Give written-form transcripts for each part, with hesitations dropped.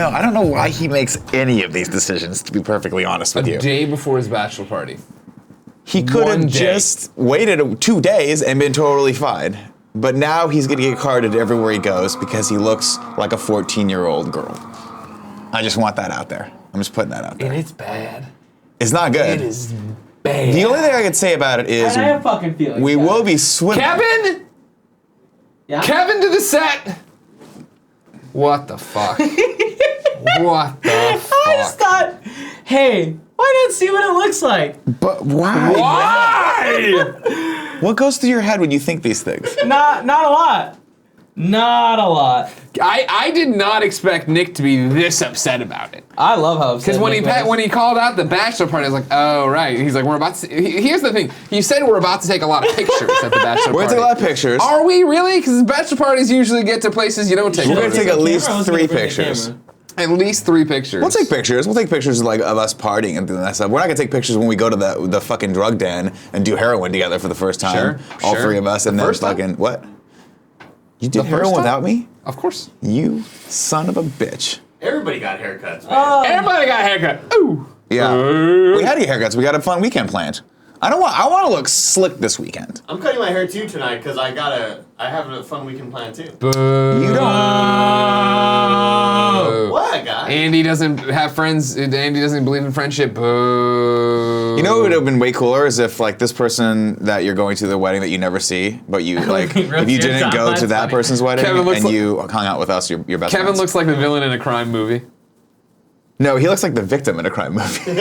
know. I don't know why he makes any of these decisions, to be perfectly honest with you. A day before his bachelor party. He could have just waited 2 days and been totally fine. But now he's going to get carded everywhere he goes because he looks like a 14-year-old girl. I just want that out there. I'm just putting that out there. And it's bad. It's not good. It is bad. The only thing I could say about it is I have fucking feelings. we will be swimming. Kevin! Yeah? Kevin to the set! What the fuck? What the fuck? I just thought, hey, why not see what it looks like? But why? Why? What goes through your head when you think these things? Not a lot. Not a lot. I did not expect Nick to be this upset about it. I love how upset Because when he called out the bachelor party, I was like, oh, right. He's like, we're about to... Here's the thing. You said we're about to take a lot of pictures at the bachelor party. We're going to take a lot of pictures. Are we really? Because bachelor parties usually get to places you don't take We're photos. going to take at least 3 pictures. At least 3 pictures. We'll take pictures. We'll take pictures like of us partying and doing that stuff. We're not gonna take pictures when we go to the fucking drug den and do heroin together for the first time. All 3 of us, and then fucking what? You did heroin without me? Of course. You son of a bitch. Everybody got haircuts, man. Everybody got a haircut. Ooh. Yeah. We had to get haircuts. We got a fun weekend planned. I want to look slick this weekend. I'm cutting my hair too tonight because I have a fun weekend plan too. Boo. You don't. What, guys? Andy doesn't have friends. Andy doesn't believe in friendship. Boo. You know what would have been way cooler is if like this person that you're going to the wedding that you never see, but you like if you didn't go to that person's wedding and you hung out with us, your best Kevin friends. looks like the villain in a crime movie. No, he looks like the victim in a crime movie.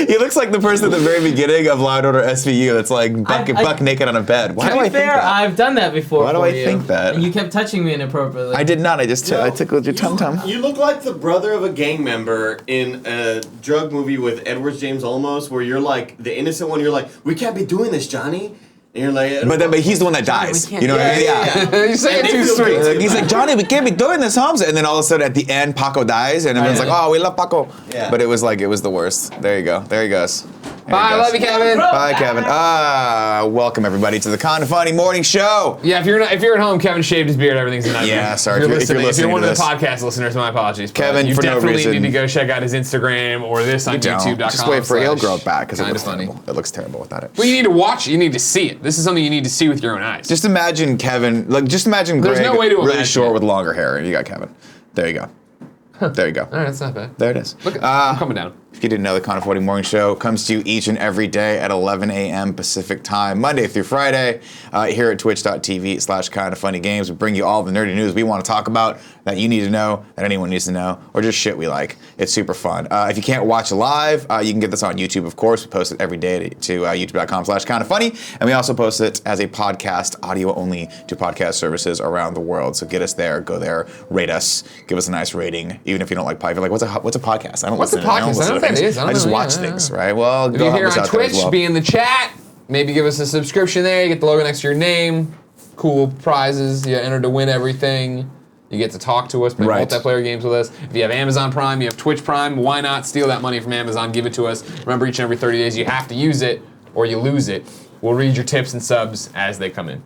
He looks like the person at the very beginning of Law & Order SVU that's like buck naked on a bed. Why do I think that? I've done that before. Why do I think that? And you kept touching me inappropriately. I did not. I just I tickled your tum-tum. You look like the brother of a gang member in a drug movie with Edward James Olmos, where you're like the innocent one. You're like, we can't be doing this, Johnny. And you're like, but he's the one that dies. You know what I mean? Yeah. You say it too sweet. He's like, Johnny, we can't be doing this, Holmes. And then all of a sudden at the end, Paco dies, and everyone's like, oh, we love Paco. Yeah. But it was the worst. There you go. There he goes. Bye, love you, Kevin. Bye, Kevin. Welcome everybody to the Kinda Funny Morning Show. Yeah, if you're at home, Kevin shaved his beard. Everything's in that. Yeah, sorry. If you're listening if you're one to of the this. podcast listeners, my apologies. Kevin, you for no definitely reason. need to go check out his Instagram or this on YouTube.com. Just wait for it. He'll grow it back because it looks funny. terrible. It looks terrible without it. Well, you need to watch it. You need to see it. This is something you need to see with your own eyes. Just imagine Kevin. Just imagine There's Greg no way to really imagine short it. with longer hair, and you got Kevin. There you go. There you go. All right, that's not bad. There it is. Look, I'm coming down. If you didn't know, the Kinda Funny Morning Show comes to you each and every day at 11 a.m. Pacific time, Monday through Friday, here at twitch.tv/kindafunnygames. We bring you all the nerdy news we want to talk about that you need to know, that anyone needs to know, or just shit we like. It's super fun. If you can't watch live, you can get this on YouTube, of course. We post it every day to youtube.com/kindafunny, and we also post it as a podcast, audio only, to podcast services around the world. So get us there, go there, rate us, give us a nice rating, even if you don't like podcast. You're like, what's a podcast? I don't listen to it. I don't know what that is. I just watch things, right? Well, if you're here on Twitch, be in the chat. Maybe give us a subscription there. You get the logo next to your name. Cool prizes. You enter to win everything. You get to talk to us, play multiplayer games with us. If you have Amazon Prime, you have Twitch Prime, why not steal that money from Amazon, give it to us. Remember, each and every 30 days you have to use it or you lose it. We'll read your tips and subs as they come in.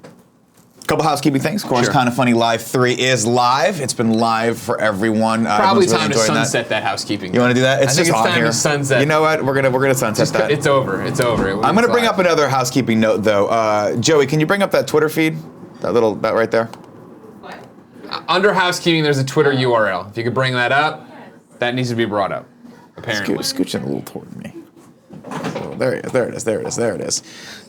Couple housekeeping things. Of course, Kinda Funny Live 3 is live. It's been live for everyone. Probably time to sunset that housekeeping. You want to do that? I think it's time to sunset. You know what? We're gonna sunset that. It's over. It's over. I'm gonna bring up another housekeeping note though. Joey, can you bring up that Twitter feed? That right there. What? Under housekeeping, there's a Twitter URL. If you could bring that up, that needs to be brought up. Apparently. Scooching a little toward me. So there it is.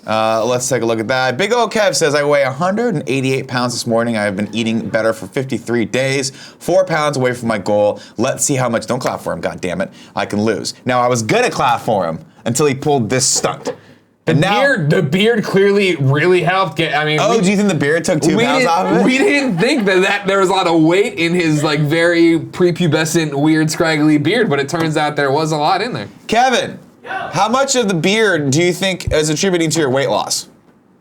Let's take a look at that. Big O Kev says, I weigh 188 pounds this morning. I have been eating better for 53 days. 4 pounds away from my goal. Let's see how much, don't clap for him, God damn it, I can lose. Now, I was gonna clap for him until he pulled this stunt. The beard clearly really helped get, do you think the beard took 2 pounds off of it? We didn't think that there was a lot of weight in his like very prepubescent, weird, scraggly beard, but it turns out there was a lot in there. Kevin, how much of the beard do you think is attributing to your weight loss?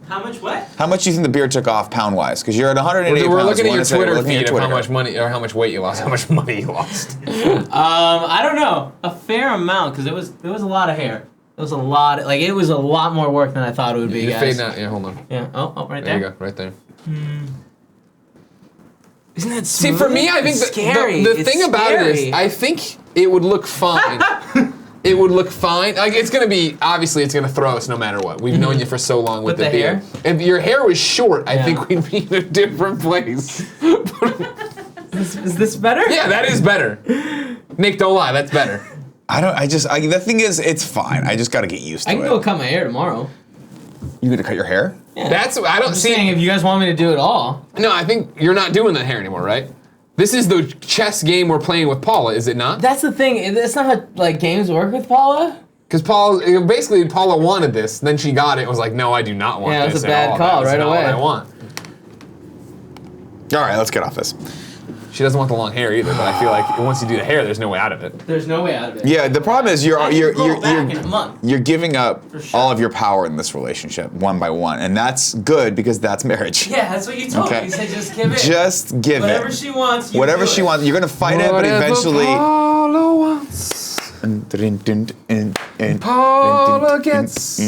How much what? How much do you think the beard took off pound-wise? Because you're at 188 pounds. We're looking at your Twitter feed of how much money or how much weight you lost, how much money you lost. I don't know. A fair amount, because it was a lot of hair. It was a lot, it was a lot more work than I thought it would be, You're guys. fading out. Yeah, hold on. Yeah. Oh, right there. there. You go, right there. Isn't that See, smooth? for me, I think It's scary. the It's thing about it scary. is, I think it would look fine. It would look fine. Like, it's gonna be, obviously, it's gonna throw us no matter what. We've known you for so long with the hair? If your hair was short, I Yeah. think we'd be in a different place. Is this better? Yeah, that is better. Nick, don't lie, that's better. The thing is, it's fine. I just gotta get used to I it. can go cut my hair tomorrow. You gonna cut your hair? Yeah. That's, I don't I'm see. saying if you guys want me to do it all. No, I think you're not doing that hair anymore, right? This is the chess game we're playing with Paula, is it not? That's the thing. It's not how like games work with Paula. Because basically Paula wanted this, then she got it and was like, no, I do not want Yeah, this. it was a at bad all. call That is right not away. what I want. All right, let's get off this. She doesn't want the long hair either, but I feel like once you do the hair, there's no way out of it. There's no way out of it. Yeah, the problem is I can grow back in a month. you're giving up sure. all of your power in this relationship one by one, and that's good because that's marriage. Yeah, that's what you told Okay. me. You said just give it. Just give Whatever it. she wants. You Whatever do she it. wants, you're gonna fight it, but eventually. Paula wants. Paula gets.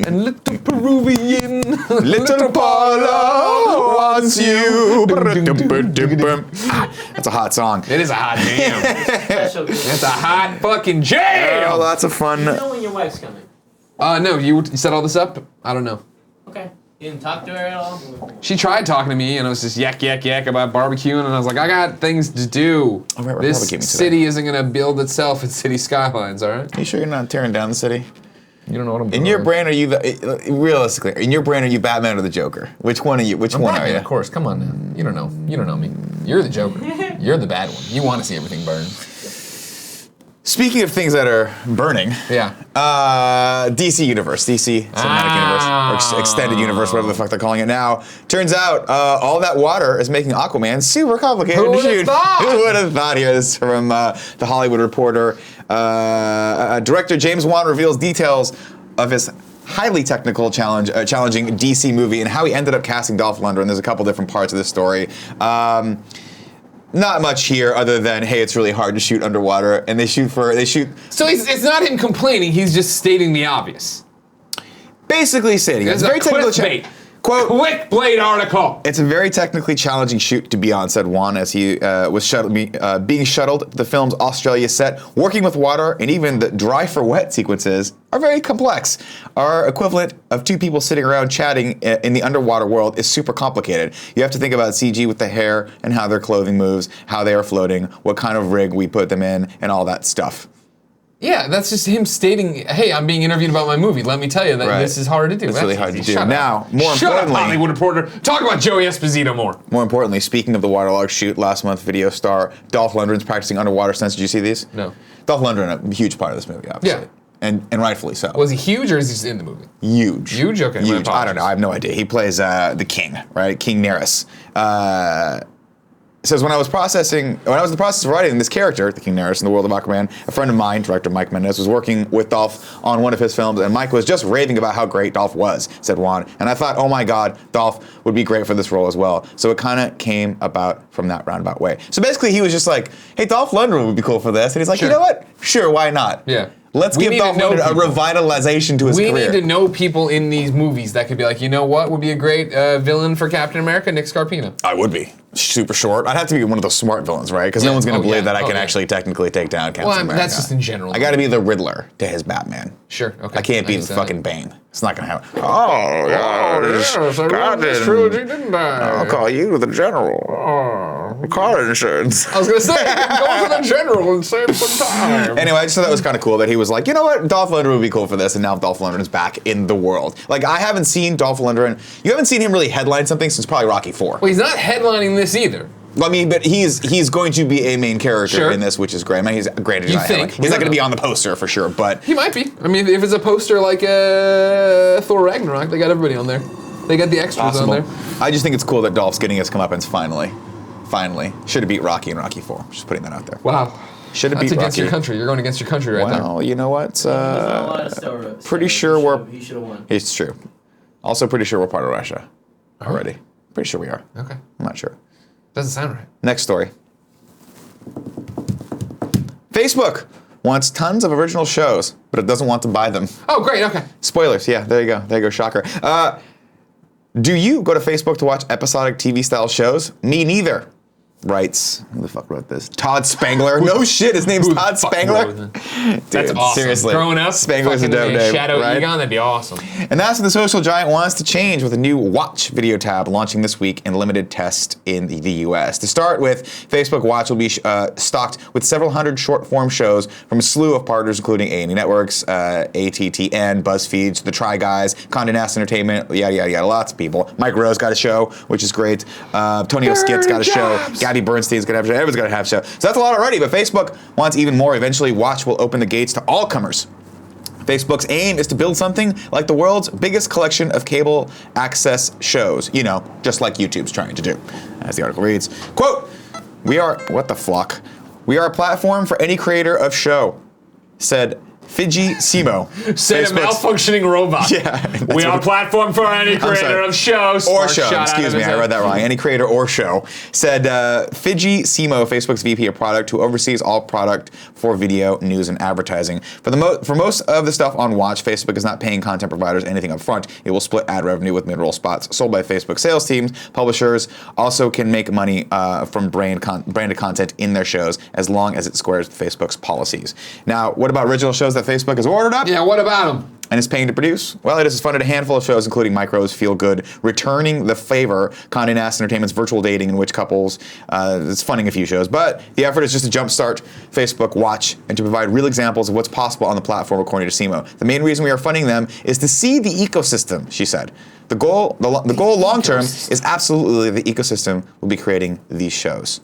And little Peruvian. Little Paula wants you. That's a hot song. It is a hot jam. Special gift. It's a hot fucking Oh, jam. that's a fun. You know when your wife's coming. No, you set all this up? I don't know. Okay. You didn't talk to her at all? She tried talking to me, and it was just yak about barbecuing, and I was like, I got things to do. Oh, right, we're This barbecuing today. city isn't gonna build itself in city skylines, all right? Are you sure you're not tearing down the city? You don't know what I'm doing. In your brain, are you realistically? In your brain, are you Batman or the Joker? Which one are you? Which I'm one Batman, are you? of course. Come on now. You don't know. You don't know me. You're the Joker. You're the bad one. You want to see everything burn. Speaking of things that are burning, Yeah. DC Universe, DC Cinematic Universe, or Extended Universe, whatever the fuck they're calling it now. Turns out all that water is making Aquaman super complicated Who to would've shoot. thought? Who would have thought? Here, this is from The Hollywood Reporter. Director James Wan reveals details of his highly technical challenging DC movie and how he ended up casting Dolph Lundgren. There's a couple different parts of this story. Not much here other than, hey, it's really hard to shoot underwater, and they shoot. So it's not him complaining, he's just stating the obvious. Basically stating It's it's a very technical. clickbait. Quote, Quick Blade article. it's a very technically challenging shoot to be on, said Juan as he was being shuttled to the film's Australia set. Working with water and even the dry for wet sequences are very complex. Our equivalent of two people sitting around chatting in the underwater world is super complicated. You have to think about CG with the hair and how their clothing moves, how they are floating, what kind of rig we put them in, and all that stuff. Yeah, that's just him stating, hey, I'm being interviewed about my movie. Let me tell you that Right. this is hard to do. It's That's really hard easy. to do. Shut Now, up. more Shut importantly- up, Hollywood Reporter. Talk about Joey Esposito more. More importantly, speaking of the waterlogged shoot, last month video star Dolph Lundgren's practicing underwater stunts. Did you see these? No. Dolph Lundgren, a huge part of this movie, obviously. Yeah. And rightfully so. Was he huge or is he just in the movie? Huge. Huge? Okay, my Huge. I don't apologies. know. I have no idea. He plays the king, right? King Nerys. Says when I was in the process of writing this character, the King Nerys in the world of Aquaman, a friend of mine, director Mike Mendez, was working with Dolph on one of his films, and Mike was just raving about how great Dolph was, said Juan. And I thought, oh my God, Dolph would be great for this role as well. So it kind of came about from that roundabout way. So basically, he was just like, hey, Dolph Lundgren would be cool for this, and he's like, Sure. You know what? Sure, why not? Yeah. Let's We give need to Dolph know Lundgren a people. revitalization to his We career. need to know people in these movies that could be like, you know what would be a great villain for Captain America? Nick Scarpino. I would be super short. I'd have to be one of those smart villains, right? Because no one's going to believe that I can yeah. actually technically take down Captain Well, America. that's just in general. I got to be the Riddler to his Batman. Sure, okay. I can't be the understand fucking it. Bane. It's not going to happen. Oh, Yes, I wrote this trilogy, didn't I? I'll call you the general. Car insurance. I was gonna say, go to the general and save some time. Anyway, I just thought that was kind of cool that he was like, you know what, Dolph Lundgren would be cool for this, and now Dolph Lundgren's back in the world. Like, I haven't seen Dolph Lundgren. You haven't seen him really headline something since probably Rocky IV. Well, he's not headlining this either. I mean, but he's going to be a main character Sure. in this, which is great. I mean, he's great. You think? He's not going to be on the poster for sure, but He might be. I mean, if it's a poster like Thor Ragnarok, they got everybody on there. They got the extras possible. on there. I just think it's cool that Dolph's getting his comeuppance finally. Finally. Should have beat Rocky in Rocky IV. Just putting that out there. Wow. Should have That's beat against Rocky. your country. You're going against your country right Well, you know what? He's not allowed to steroids. pretty sure we're- He should have won. It's true. Also pretty sure we're part of Russia already. Pretty sure we are. there. Okay. I'm not sure. Doesn't sound right. Next story. Facebook wants tons of original shows, but it doesn't want to buy them. Oh, great. Okay. Spoilers, yeah, there you go. There you go, shocker. Do you go to Facebook to watch episodic TV-style shows? Me neither. Writes, who the fuck wrote this? Todd Spangler. No shit, his name's Todd Spangler. Dude, that's awesome. Seriously. Growing up, Spangler's a dope name, Shadow right? Egon, that'd be awesome. And that's what the social giant wants to change with a new Watch video tab launching this week in limited test in the US. To start with, Facebook Watch will be stocked with several hundred short-form shows from a slew of partners, including A&E Networks, ATTN, BuzzFeed, The Try Guys, Condé Nast Entertainment, yada, yada, yada, lots of people. Mike Rowe's got a show, which is great. Tony O'Skit's got a show. Gabby Bernstein's gonna have a show. Everyone's gonna have a show. So that's a lot already, but Facebook wants even more. Eventually, Watch will open the gates to all comers. Facebook's aim is to build something like the world's biggest collection of cable access shows. You know, just like YouTube's trying to do. As the article reads, quote, we are a platform for any creator of show, said Fiji Simo. Said a malfunctioning robot. Yeah. We are a platform for any creator of shows. Or show, excuse me, I read that wrong. Any creator or show. Said Fiji Simo, Facebook's VP of product, who oversees all product for video, news, and advertising. For most of the stuff on Watch, Facebook is not paying content providers anything up front. It will split ad revenue with mid-roll spots sold by Facebook sales teams. Publishers also can make money from branded content in their shows as long as it squares with Facebook's policies. Now, what about original shows that Facebook has ordered up? Yeah, what about them? And is paying to produce? Well, it has funded a handful of shows, including Micro's Feel Good, Returning the Favor, Condé Nast Entertainment's Virtual Dating, in which couples, it's funding a few shows. But the effort is just to jumpstart Facebook Watch and to provide real examples of what's possible on the platform, according to Simo. The main reason we are funding them is to see the ecosystem, she said. The goal long term is absolutely the ecosystem will be creating these shows.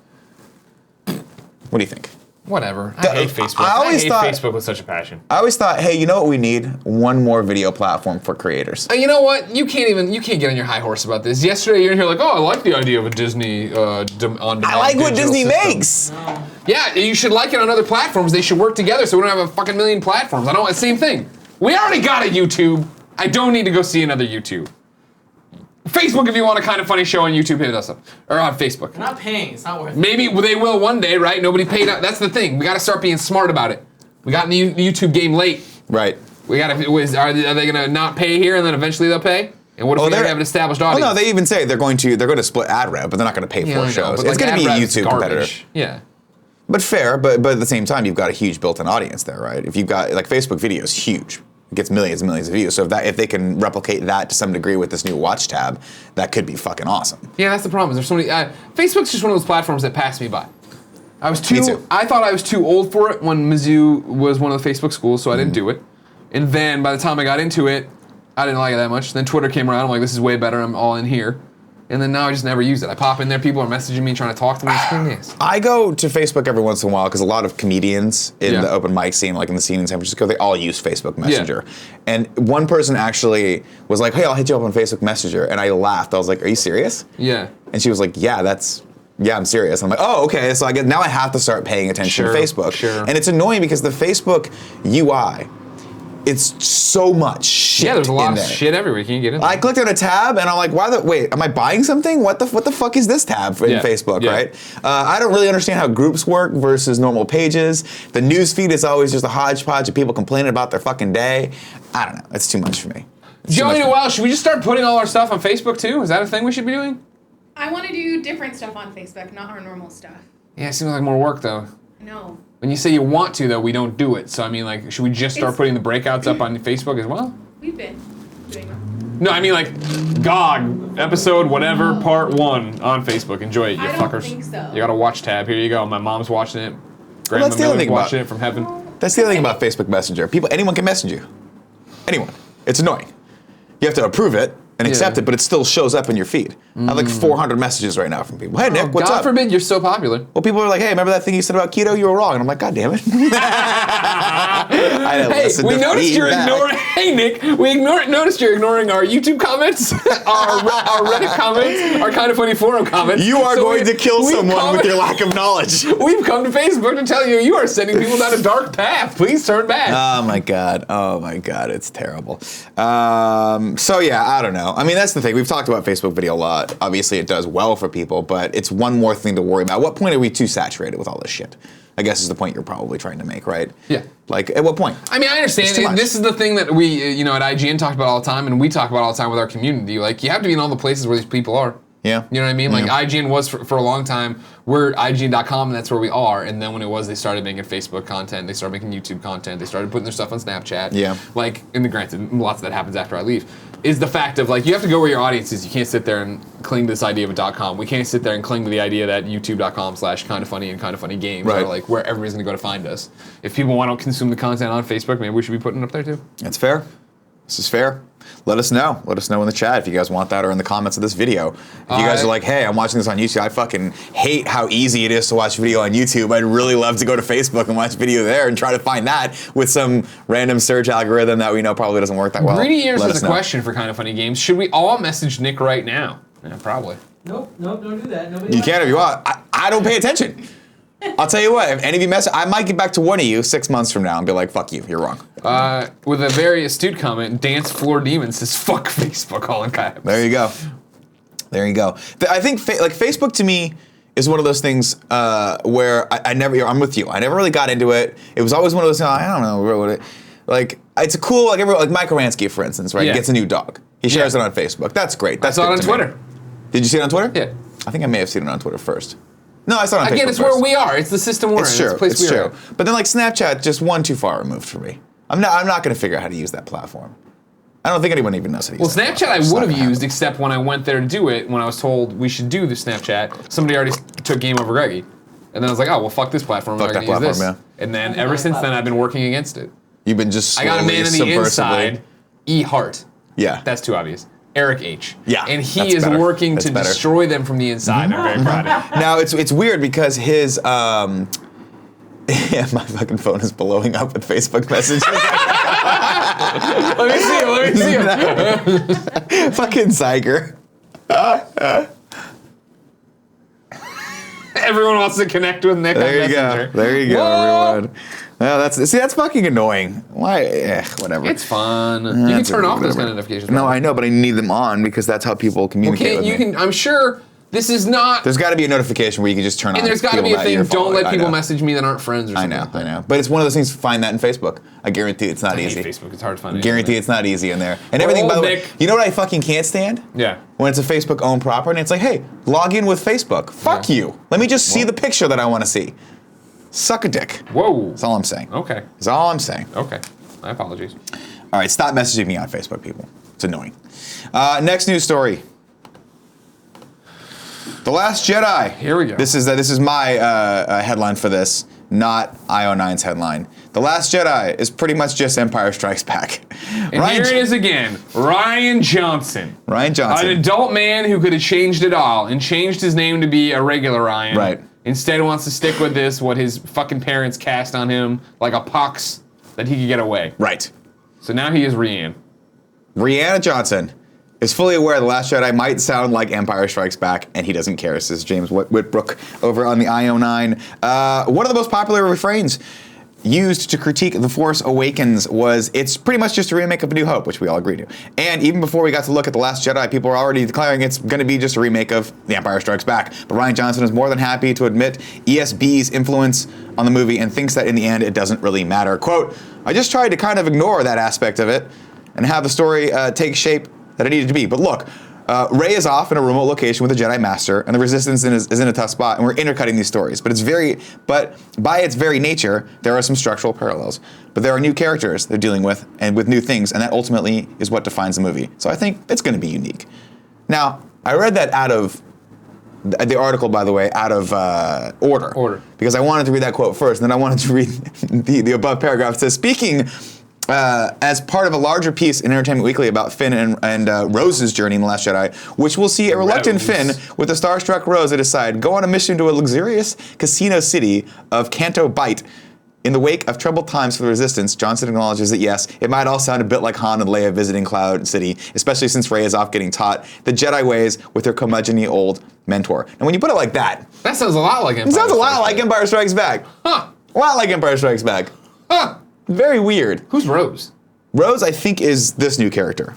What do you think? Whatever. I hate Facebook. I hate Facebook with such a passion. I always thought, hey, you know what we need? One more video platform for creators. You know what? You can't get on your high horse about this. Yesterday you're in here like, oh, I like the idea of a Disney on-demand. I like what Disney makes. No. Yeah, you should like it on other platforms. They should work together so we don't have a fucking million platforms. I don't. Same thing. We already got a YouTube. I don't need to go see another YouTube. Facebook, if you want a kind of funny show on YouTube, hit us up. Or on Facebook. They're not paying. It's not worth it. Maybe they will one day, right? Nobody paid up. That's the thing. We got to start being smart about it. We got in the YouTube game late. Right. We got to. Are they going to not pay here and then eventually they'll pay? And what if we have an established audience? Oh no, they even say they're going to split ad rev, but they're not going to pay for shows. It's going to be a YouTube competitor. Yeah. But fair. But at the same time, you've got a huge built-in audience there, right? If you've got like Facebook video is huge. It gets millions and millions of views. So if they can replicate that to some degree with this new Watch tab, that could be fucking awesome. Yeah, that's the problem. There's so many. Facebook's just one of those platforms that passed me by. Me too. I thought I was too old for it when Mizzou was one of the Facebook schools, so I didn't do it. And then by the time I got into it, I didn't like it that much. Then Twitter came around. I'm like, this is way better. I'm all in here. And then now I just never use it. I pop in there, people are messaging me, trying to talk to me. I go to Facebook every once in a while because a lot of comedians in the open mic scene, like in the scene in San Francisco, they all use Facebook Messenger. Yeah. And one person actually was like, hey, I'll hit you up on Facebook Messenger. And I laughed. I was like, are you serious? Yeah. And she was like, yeah, I'm serious. I'm like, oh, okay. So now I have to start paying attention to Facebook. Sure. And it's annoying because the Facebook UI, it's so much shit. Yeah, there's a lot of shit everywhere. You can't get in there. I clicked on a tab and I'm like, wait, am I buying something? What the fuck is this tab in Facebook, right? I don't really understand how groups work versus normal pages. The news feed is always just a hodgepodge of people complaining about their fucking day. I don't know. It's too much for me. Joey Noel, should we just start putting all our stuff on Facebook too? Is that a thing we should be doing? I want to do different stuff on Facebook, not our normal stuff. Yeah, it seems like more work though. No. When you say you want to, though, we don't do it. So, I mean, like, should we just start putting the breakouts up on Facebook as well? We've been doing that. No, I mean, like, GOG, episode whatever, part 1 on Facebook. Enjoy it, you fuckers. I don't think so. You got a watch tab. Here you go. My mom's watching it. Grandma Miller's watching it from heaven. That's the other thing about Facebook Messenger. Anyone can message you. Anyone. It's annoying. You have to approve it and accept it, but it still shows up in your feed. I have like 400 messages right now from people. Hey, Nick, what's up? God forbid you're so popular. Well, people are like, hey, remember that thing you said about keto? You were wrong. And I'm like, God damn it. We noticed you're ignoring. Hey, Nick, noticed you're ignoring our YouTube comments, our Reddit comments, our Kind of Funny forum comments. You are going to kill someone with your lack of knowledge. We've come to Facebook to tell you are sending people down a dark path. Please turn back. Oh my God, it's terrible. So yeah, I don't know. I mean, that's the thing. We've talked about Facebook video a lot. Obviously, it does well for people, but it's one more thing to worry about. At what point are we too saturated with all this shit? I guess is the point you're probably trying to make, right? Yeah. Like, at what point? I mean, I understand. It's too much. This is the thing that we, at IGN talked about all the time, and we talk about all the time with our community. Like, you have to be in all the places where these people are. Yeah. You know what I mean? Like, Yeah. IGN was for a long time. We're IGN.com, and that's where we are. And then when it was, they started making Facebook content. They started making YouTube content. They started putting their stuff on Snapchat. Yeah. Like, and granted, lots of that happens after I leave. Is the fact of, like, you have to go where your audience is. You can't sit there and cling to this idea of a .com. We can't sit there and cling to the idea that youtube.com/kindafunny and kindafunnygames Right. are, like, where everybody's going to go to find us. If people want to consume the content on Facebook, maybe we should be putting it up there, too. That's fair. This is fair. Let us know. Let us know in the chat if you guys want that or in the comments of this video. If you guys are like, hey, I'm watching this on YouTube. I fucking hate how easy it is to watch video on YouTube. I'd really love to go to Facebook and watch video there and try to find that with some random search algorithm that we know probably doesn't work that well. Greedy Ears Let has us a know. question for Kinda Funny Games. Should we all message Nick right now? Yeah, probably. Nope, don't do that. Nobody You likes can if you that. want. I don't pay attention. I'll tell you what, if any of you message, I might get back to one of you 6 months from now and be like, fuck you, you're wrong. With a very astute comment, Dance Floor Demon says, fuck Facebook, all in caps. There you go. There you go. I think like Facebook to me is one of those things where I never. I'm with you. I never really got into it. It was always one of those. I don't know what it. Like it's a cool like Mike Oransky, for instance, right? Yeah. Gets a new dog. He shares it on Facebook. That's great. That's I saw it good on to me. Twitter. Did you see it on Twitter? Yeah. I think I may have seen it on Twitter first. No, I saw it on Facebook. Again, it's first. where we are. It's the system we're It's in. true. It's the place It's we're true. in. But then like Snapchat, just one too far removed for me. I'm not going to figure out how to use that platform. I don't think anyone even knows how to use Well, that Snapchat platform. I It's would not have gonna used, happen. except when I went there to do it, when I was told we should do the Snapchat, somebody already took Game Over Greggy. And then I was like, oh, well, fuck this platform. Fuck I'm that not going to use this. platform, And then ever since then, I've been working against it. You've been just I got a man on the slowly, inside, E. Hart. Yeah. That's too obvious. Eric H. Yeah, And he that's is better. working That's to better. destroy them from the inside. I'm very proud of him. Now it's weird because his yeah, my fucking phone is blowing up with Facebook messages. Let me see him. Fucking Zyger. Everyone wants to connect with Nick on There you Messenger. go. There you go, Whoa. everyone. Well, that's fucking annoying. Why? Whatever. It's fun. You can turn off those Whatever. kind of notifications. No, I know, but I need them on because that's how people communicate Okay, with you me. can. I'm sure this is not. There's got to be a notification where you can just turn on. And there's got to people be a that thing. you're Don't following. let I people know. message me that aren't friends or I something. know, like that. I know. But it's one of those things. Find that in Facebook. I guarantee it's not I hate easy. Facebook. It's hard to find it. Guarantee it's not easy in there. And everything, by the way, Nick. you know what I fucking can't stand? Yeah. When it's a Facebook-owned property, and it's like, hey, log in with Facebook. Fuck Yeah. you. Let me just see the picture that I want to see. Suck a dick. Whoa. That's all I'm saying. Okay. That's all I'm saying. Okay. My apologies. All right, stop messaging me on Facebook, people. It's annoying. Next news story. The Last Jedi. Here we go. This is my headline for this, not IO9's headline. The Last Jedi is pretty much just Empire Strikes Back. And here it is again. Ryan Johnson. Ryan Johnson. An adult man who could have changed it all and changed his name to be a regular Ryan. Right. Instead wants to stick with this, what his fucking parents cast on him, like a pox that he could get away. Right. So now he is Rian. Rihanna Johnson is fully aware The Last Jedi might sound like Empire Strikes Back, and he doesn't care. This is James Whitbrook over on the IO9. One of the most popular refrains used to critique The Force Awakens was, it's pretty much just a remake of A New Hope, which we all agree to. And even before we got to look at The Last Jedi, people were already declaring it's going to be just a remake of The Empire Strikes Back. But Ryan Johnson is more than happy to admit ESB's influence on the movie and thinks that in the end it doesn't really matter. Quote, I just tried to kind of ignore that aspect of it and have the story take shape that it needed to be. But look, Rey is off in a remote location with a Jedi Master, and the Resistance is in a tough spot, and we're intercutting these stories. But by its very nature, there are some structural parallels. But there are new characters they're dealing with, and with new things, and that ultimately is what defines the movie. So I think it's going to be unique. Now, I read that out of the article, by the way, out of order. Because I wanted to read that quote first, and then I wanted to read the above paragraph. It says, speaking as part of a larger piece in Entertainment Weekly about Finn and Rose's journey in The Last Jedi, which will see a reluctant Rose. Finn with a starstruck Rose at his side go on a mission to a luxurious casino city of Canto Bight. In the wake of troubled times for the Resistance, Johnson acknowledges that yes, it might all sound a bit like Han and Leia visiting Cloud City, especially since Rey is off getting taught the Jedi ways with her curmudgeon-y old mentor. And when you put it like that, That sounds a lot like Empire it sounds a lot Strikes like Back. Empire Strikes Back. Huh. A lot like Empire Strikes Back. Huh. Very weird. Who's Rose? Rose, I think, is this new character.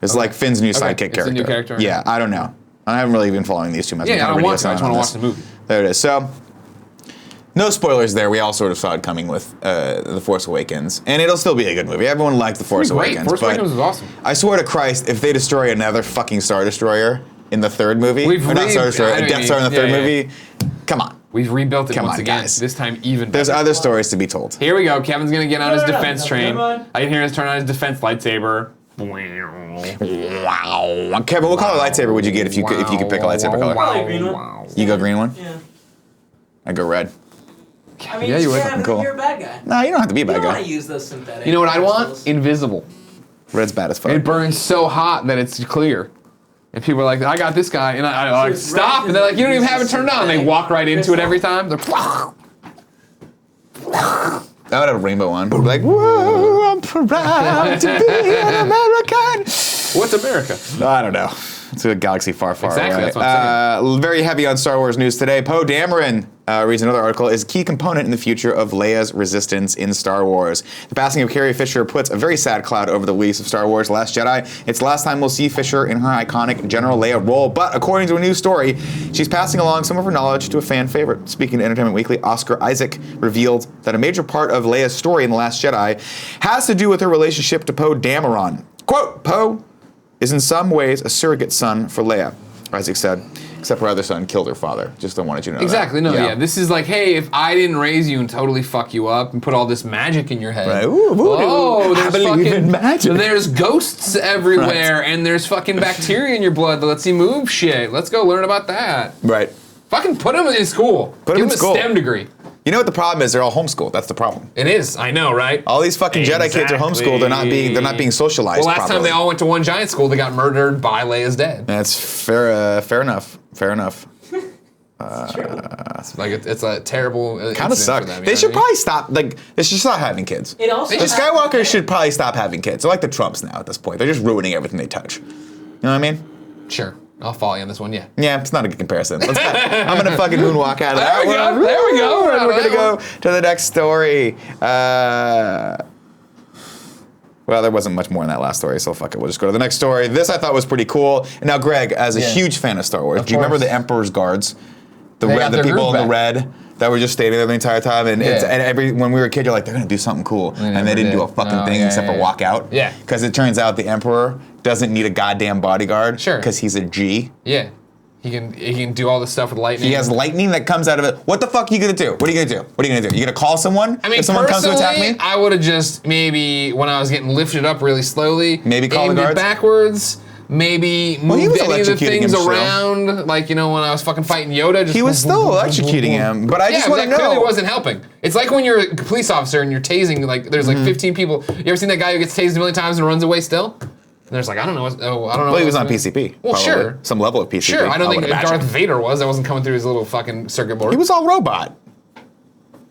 It's like Finn's new sidekick it's character. a new character. Yeah, I don't know. I haven't really been following these two much. Yeah, I don't want to. I just want to watch the movie. There it is. So, No spoilers there. We all sort of saw it coming with The Force Awakens, and it'll still be a good movie. Everyone liked The Force Awakens. Force Awakens was awesome. I swear to Christ, if they destroy another fucking Star Destroyer in the third movie, not Star Destroyer, a Death Star in the third movie, come on. We've rebuilt it once again. Guys. This time even better. There's other stories to be told. Here we go. Kevin's gonna get on his defense train. I can hear him turn on his defense lightsaber. Wow. Kevin, what color lightsaber would you get if you could pick a lightsaber color? Probably a green one. You go green one? Yeah. I go red. I mean, Yeah, you would. Cool. You're a bad guy. No, you don't have to be a You bad don't want guy. to use those synthetic. You know what I'd want? crystals. Invisible. Red's bad as fuck. It burns so hot that it's clear. And people are like, I got this guy. And I like, it's stop. red And they're like, you don't even because have it it's turned on. They synthetic walk right into it every crystal. time. They're, I would have a rainbow one. Like, whoa, I'm proud to be an American. what's America? I don't know. It's a galaxy far, far Exactly, away. that's what I'm Very heavy on Star Wars news today. Poe Dameron reads another article, is a key component in the future of Leia's resistance in Star Wars. The passing of Carrie Fisher puts a very sad cloud over the release of Star Wars: The Last Jedi. It's the last time we'll see Fisher in her iconic General Leia role, but according to a new story, she's passing along some of her knowledge to a fan favorite. Speaking to Entertainment Weekly, Oscar Isaac revealed that a major part of Leia's story in The Last Jedi has to do with her relationship to Poe Dameron. Quote, Poe is in some ways a surrogate son for Leia, Isaac said, except her other son killed her father. Just don't want you to know Exactly. that. No, yeah. This is like, hey, if I didn't raise you and totally fuck you up and put all this magic in your head. Right. Ooh, voodoo. Oh, I there's believe in magic. There's ghosts everywhere and there's fucking bacteria in your blood that lets you move shit. Let's go learn about that. Right. Fucking put him in school. Put him Give in school. a STEM degree. You know what the problem is? They're all homeschooled. That's the problem. It is. I know, right? All these fucking Jedi kids are homeschooled. They're not being socialized Well, last properly. time they all went to one giant school, they got murdered by Leia's dad. That's fair. Fair enough. Fair enough. It's like it's a terrible. Kind of sucks. They should probably stop. Like they should stop having kids. It also The Skywalkers should probably stop having kids. They're like the Trumps now at this point. They're just ruining everything they touch. You know what I mean? Sure. I'll follow you on this one. Yeah. Yeah, it's not a good comparison. I'm gonna fucking moonwalk out of There that we go. one. There we go. And we're That gonna go one. to the next story. Well, there wasn't much more in that last story, so fuck it. We'll just go to the next story. This I thought was pretty cool. And now, Greg, as a huge fan of Star Wars, do you remember the Emperor's Guards? The They red, got the their people groove in the red that were just standing there the entire time, and Yeah. when we were a kid, you're like, they're gonna do something cool, and never they didn't did. do a fucking Oh, thing yeah, except for yeah. walk out. Yeah. Because it turns out the Emperor doesn't need a goddamn bodyguard. Sure. Because he's a G. Yeah. He can do all this stuff with lightning. He has lightning that comes out of it. What the fuck are you gonna do? What are you gonna do? What are you gonna do? You gonna call someone? I mean, if someone comes to attack personally, me? I would have just maybe when I was getting lifted up really slowly, Maybe call the aimed it guards? backwards. Maybe Well, he moved was any of the electrocuting things him still. around, like when I was fucking fighting Yoda. Just He was still electrocuting him, but I just but want to that clearly know. wasn't helping. It's like when you're a police officer and you're tasing, like there's like 15 people. You ever seen that guy who gets tased a million times and runs away still? And there's like, I don't know. I don't know. Well, he was what's on going PCP. Well, probably. sure. Some level of PCP. Sure, I don't think would imagine. Darth Vader was. I wasn't coming through his little fucking circuit board. He was all robot.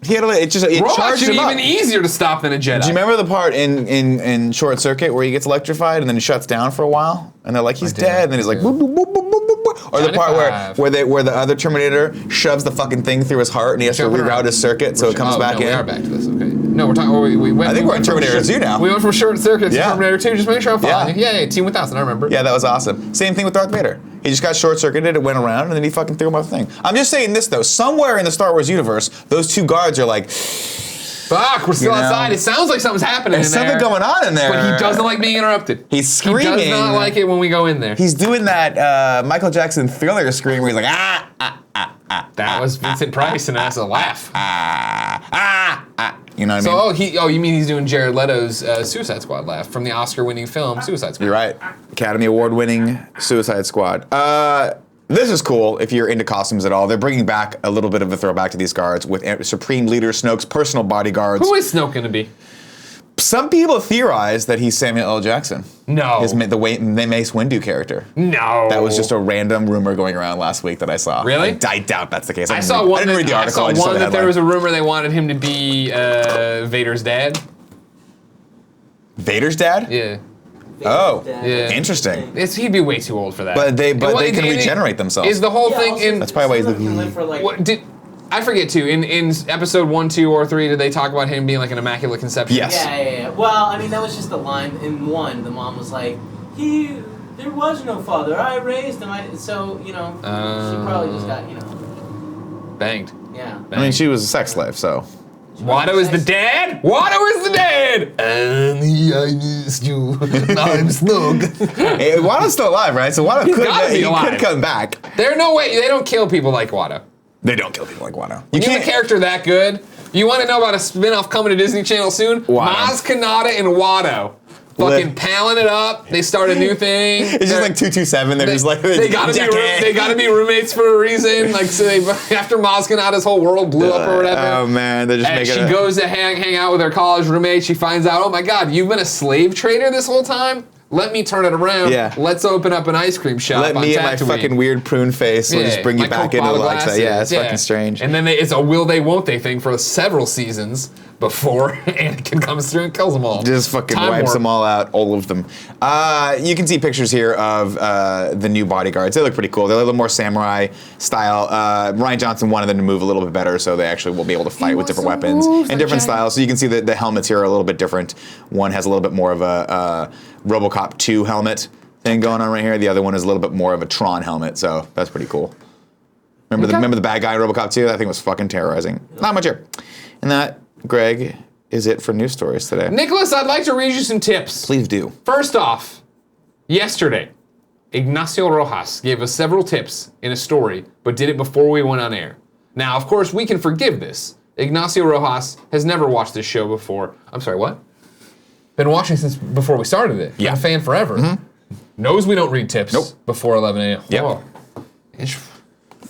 He had it Robots charged should him be up. even easier to stop than a Jedi. Do you remember the part in Short Circuit where he gets electrified and then he shuts down for a while and they're like he's did. dead and then he's like boop, boop, boop, boop, boop, boop. Or the Johnny part Five. where the other Terminator shoves the fucking thing through his heart and he has to Jumping reroute around. his circuit so it comes back no, in. We are back to this. Okay. No, we're talking. We went. I think we we're in went from Terminator 2 now. We went from Short Circuit to Yeah. Terminator 2. Just make sure I'm following. Yeah. Yeah, Team 1000. I remember. Yeah, that was awesome. Same thing with Darth Vader. He just got short circuited, it went around, and then he fucking threw him off the thing. I'm just saying this though. Somewhere in the Star Wars universe, those two guards are like, Fuck, we're still You know, outside. It sounds like something's happening there's in there. something going on in there. But he doesn't like being interrupted. He's screaming. He does not like it when we go in there. He's doing that Michael Jackson Thriller scream where he's like, That was Vincent Price, and that's a laugh. You know what I mean? So, you mean he's doing Jared Leto's Suicide Squad laugh from the Oscar-winning film Suicide Squad? You're right. Academy Award-winning Suicide Squad. This is cool if you're into costumes at all. They're bringing back a little bit of a throwback to these guards with Supreme Leader Snoke's personal bodyguards. Who is Snoke going to be? Some people theorize that he's Samuel L. Jackson. No. The Mace Windu character. No. That was just a random rumor going around last week that I saw. Really? I doubt that's the case. I saw one. I didn't read the article. I just saw one the that there headline. was a rumor they wanted him to be Vader's dad. Vader's dad? Yeah. Oh, Yeah. interesting. He'd be way too old for that. But they And can regenerate themselves. Is the whole thing in? That's probably why he's can live for like. What did? I forget too. In episode 1, 2, or 3, did they talk about him being like an immaculate conception? Yes. Yeah. Well, I mean, that was just the line in 1. The mom was like, there was no father. I raised him. So, she probably just got, Banged. Yeah. I mean, she was a sex slave, so. Watto is the dad? Watto is the dad! And I missed you. I'm snug. Hey, Watto's still alive, right? So Watto could come back. There's no way. They don't kill people like Watto. They don't kill people like Watto. You can't a character that good. You want to know about a spin-off coming to Disney Channel soon? Watto. Maz Kanata and Watto. Fucking palling it up. They start a new thing. It's just like 227. They're just like they gotta be roommates for a reason. Like so after Maz Kanata's whole world blew up or whatever. Oh man, they're just and making. She goes to hang out with her college roommate. She finds out, oh my god, you've been a slave trader this whole time. Let me turn it around. Yeah. Let's open up an ice cream shop. Let me and my fucking weird prune face will just bring you back into like that. Yeah, it's fucking strange. And then it's a will they won't they thing for several seasons before Anakin comes through and kills them all. Just fucking wipes them all out, all of them. You can see pictures here of the new bodyguards. They look pretty cool. They're a little more samurai style. Rian Johnson wanted them to move a little bit better, so they actually will be able to fight with different weapons and different styles. So you can see that the helmets here are a little bit different. One has a little bit more of a RoboCop 2 helmet thing going on right here. The other one is a little bit more of a Tron helmet, so that's pretty cool. Remember the bad guy in RoboCop 2? That thing was fucking terrorizing. Not much here. And that, Greg, is it for news stories today. Nicholas, I'd like to read you some tips. Please do. First off, yesterday, Ignacio Rojas gave us several tips in a story, but did it before we went on air. Now, of course, we can forgive this. Ignacio Rojas has never watched this show before. I'm sorry, what? Been watching since before we started it. Yeah. Been a fan forever. Knows we don't read tips before 11 a.m. Yep. Oh.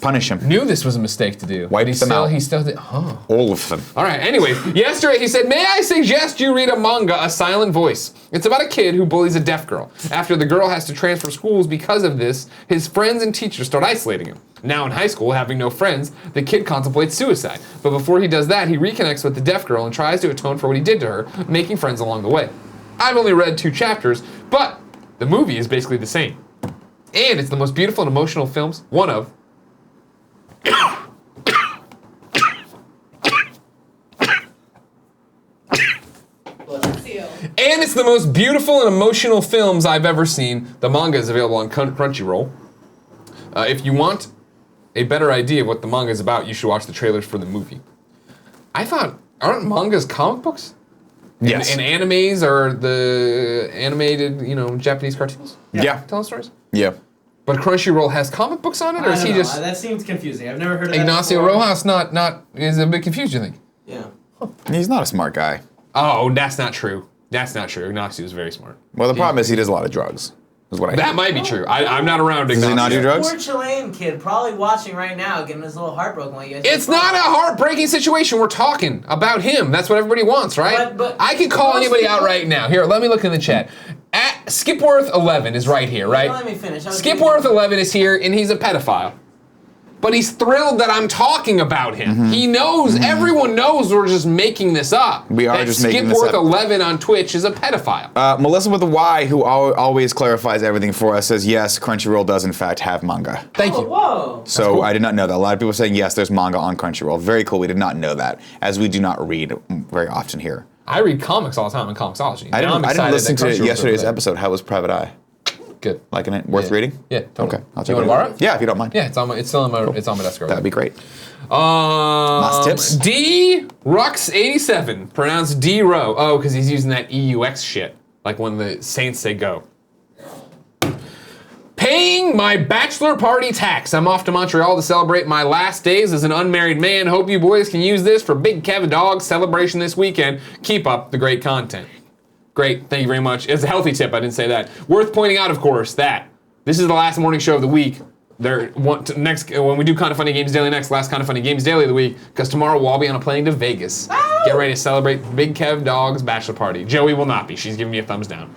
Punish him. Knew this was a mistake to do. Wipe them out. He still did. Huh. All of them. All right, anyways, yesterday he said, may I suggest you read a manga, A Silent Voice. It's about a kid who bullies a deaf girl. After the girl has to transfer schools because of this, his friends and teachers start isolating him. Now in high school, having no friends, the kid contemplates suicide. But before he does that, he reconnects with the deaf girl and tries to atone for what he did to her, making friends along the way. I've only read 2 chapters, but the movie is basically the same. And it's the most beautiful and emotional films, one of, and it's the most beautiful and emotional films I've ever seen. The manga is available on Crunchyroll. If you want a better idea of what the manga is about, you should watch the trailers for the movie. I thought, aren't mangas comic books? Yes. And animes are the animated, Japanese cartoons? Yeah. Telling stories? Yeah. But Crunchyroll has comic books on it, or is he just... That seems confusing. I've never heard of that Ignacio before. Rojas is a bit confused, you think? Yeah. He's not a smart guy. Oh, that's not true. That's not true. Ignacio is very smart. Well, the problem is he does a lot of drugs. Is what I That hear. might be true. I'm not around Does Ignacio. he not do drugs? Poor Chilean kid probably watching right now, getting his little heart broken while you guys... It's not a heartbreaking situation. We're talking about him. That's what everybody wants, right? But I can call anybody out right now. Here, let me look in the chat. At Skipworth11 is right here, right? Let me finish. Skipworth11 is here, and he's a pedophile. But he's thrilled that I'm talking about him. He knows, everyone knows we're just making this up. We are just making this up. Skipworth11 on Twitch is a pedophile. Melissa with a Y, who always clarifies everything for us, says yes, Crunchyroll does in fact have manga. Thank you. Whoa. So I did not know that. A lot of people are saying yes, there's manga on Crunchyroll. Very cool. We did not know that, as we do not read very often here. I read comics all the time in Comixology. I didn't listen to yesterday's episode. How was Private Eye? Good. Liking it? Worth reading? Yeah, totally. Okay, I'll check You it want to out. borrow it? Yeah, if you don't mind. Yeah, it's still on my desk over That'd be great. Last tips? D Rux87, pronounced D Row. Oh, because he's using that EUX shit, like when the Saints say go. Paying my bachelor party tax. I'm off to Montreal to celebrate my last days as an unmarried man. Hope you boys can use this for Big Kev Dog's celebration this weekend. Keep up the great content. Great, thank you very much. It's a healthy tip, I didn't say that. Worth pointing out, of course, that this is the last morning show of the week. Next, when we do Kind of Funny Games Daily next, last Kind of Funny Games Daily of the week, because tomorrow we'll all be on a plane to Vegas. Get ready to celebrate Big Kev Dog's bachelor party. Joey will not be. She's giving me a thumbs down.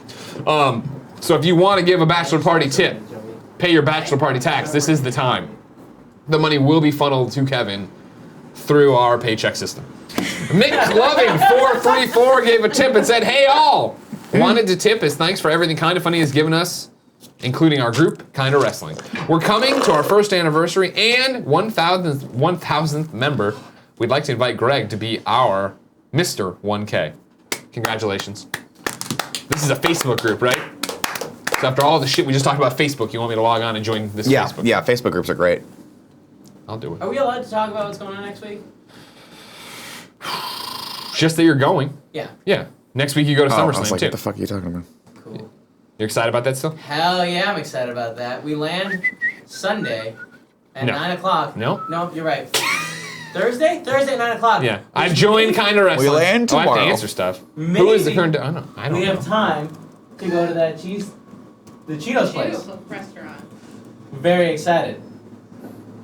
So if you want to give a bachelor party tip, pay your bachelor party tax. This is the time. The money will be funneled to Kevin through our paycheck system. Mick Loving 434 gave a tip and said, hey all, wanted to tip as thanks for everything Kind of Funny has given us, including our group, Kinda Wrestling. We're coming to our first anniversary and 1,000th member. We'd like to invite Greg to be our Mr. 1K. Congratulations. This is a Facebook group, right? So after all the shit we just talked about Facebook, you want me to log on and join this Facebook? Yeah, Facebook groups are great. I'll do it. Are we allowed to talk about what's going on next week? Just that you're going. Yeah. Yeah. Next week you go to I was SummerSlam like, too. what the fuck are you talking about? Cool. You're excited about that still? Hell yeah, I'm excited about that. We land Sunday at No. 9 o'clock. No. No, you're right. Thursday? Thursday at 9 o'clock. Yeah. I joined Kinda Wrestling. We land Oh, I have tomorrow. to answer stuff. Maybe Who is the current? I don't we know. have time to go to the Cheetos place. Cheeto restaurant. Very excited.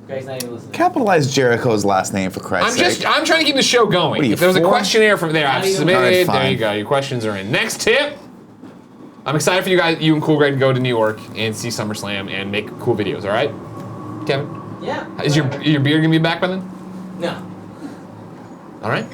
Greg's not even listening. Capitalize Jericho's last name for Christ's sake. I'm trying to keep the show going. What are you, If there was a 4? questionnaire from there, I've Not even- submitted. Alright, There fine. you go. Your questions are in. Next tip. I'm excited for you guys, you and Cool Greg, to go to New York and see SummerSlam and make cool videos. All right, Kevin. Yeah. Is your beard gonna be back by then? No. All right.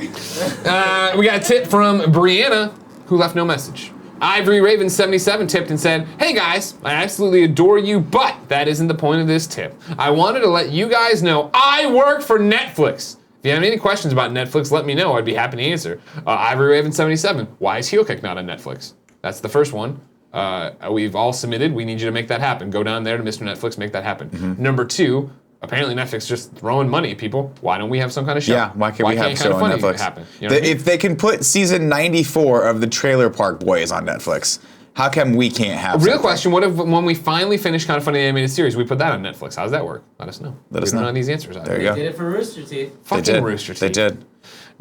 We got a tip from Brianna, who left no message. Ivory Raven 77 tipped and said, "Hey guys, I absolutely adore you, but that isn't the point of this tip. I wanted to let you guys know I work for Netflix. If you have any questions about Netflix, let me know. I'd be happy to answer." Ivory Raven 77, why is Heel Kick not on Netflix? That's the first one. We've all submitted. We need you to make that happen. Go down there to Mr. Netflix, make that happen. Mm-hmm. Number 2, apparently Netflix just throwing money at people. Why don't we have some kind of show? Yeah, why can't we have a show on Kinda Funny Netflix? happen? You know what I mean? If they can put season 94 of the Trailer Park Boys on Netflix, how come we can't have Real something? question, what if when we finally finish Kind of Funny Animated Series, we put that on Netflix? How does that work? Let us know. Let us We don't know. know these answers out There you They go. did it for Rooster Teeth. They Fucking did. Rooster Teeth. They did.